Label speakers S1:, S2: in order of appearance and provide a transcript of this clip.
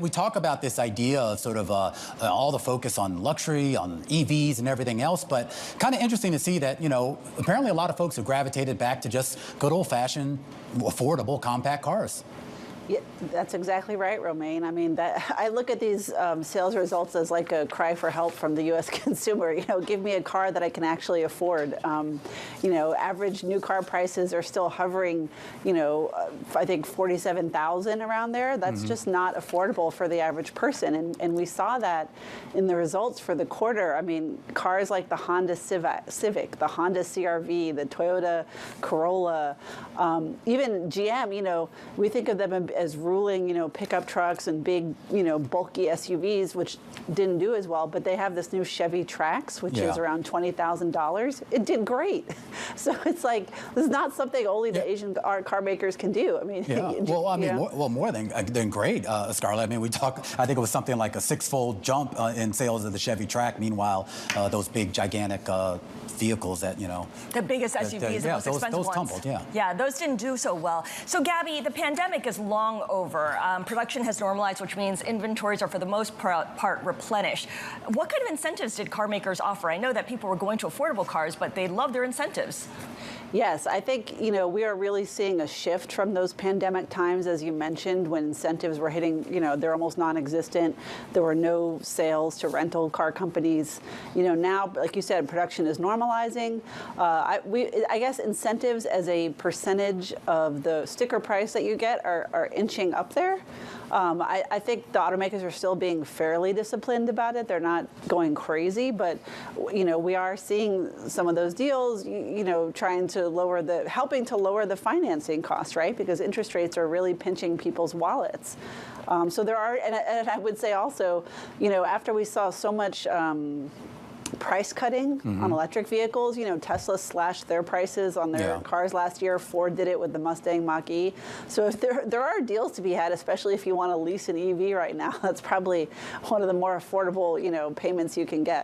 S1: We talk about this idea of sort of all the focus on luxury, on EVs and everything else, but kind of interesting to see that, apparently a lot of folks have gravitated back to just good old-fashioned, affordable, compact cars.
S2: Yeah, that's exactly right, Romaine. I mean, I look at these sales results as like a cry for help from the U.S. consumer. Give me a car that I can actually afford. Average new car prices are still hovering, I think 47,000 around there. That's just not affordable for the average person. And we saw that in the results for the quarter. I mean, cars like the Honda Civic, the Honda CR-V, the Toyota Corolla, even GM, we think of them as ruling, pickup trucks and big, bulky SUVs, which didn't do as well. But they have this new Chevy Trax, which is around $20,000. It did great. So it's like, this is not something only the Asian car makers can do. I mean,
S1: more than great, Scarlett. I mean, I think it was something like a six-fold jump in sales of the Chevy Trax. Meanwhile, those big, gigantic vehicles that,
S3: the biggest SUVs, the most expensive
S1: those
S3: ones.
S1: tumbled,
S3: Yeah, those didn't do so well. So, Gabby, the pandemic is long over. Production has normalized, which means inventories are for the most part replenished. What kind of incentives did car makers offer? I know that people were going to affordable cars, but they love their incentives.
S2: Yes, I think, we are really seeing a shift from those pandemic times, as you mentioned, when incentives were hitting, they're almost non-existent. There were no sales to rental car companies. Now, like you said, production is normalizing. I guess incentives as a percentage of the sticker price that you get are inching up there. I think the automakers are still being fairly disciplined about it. They're not going crazy, but we are seeing some of those deals, trying to helping to lower the financing costs, right? Because interest rates are really pinching people's wallets. So there are, and I would say also, after we saw so much price cutting on electric vehicles. Tesla slashed their prices on their cars last year. Ford did it with the Mustang Mach-E. So if there are deals to be had, especially if you want to lease an EV right now, that's probably one of the more affordable, payments you can get.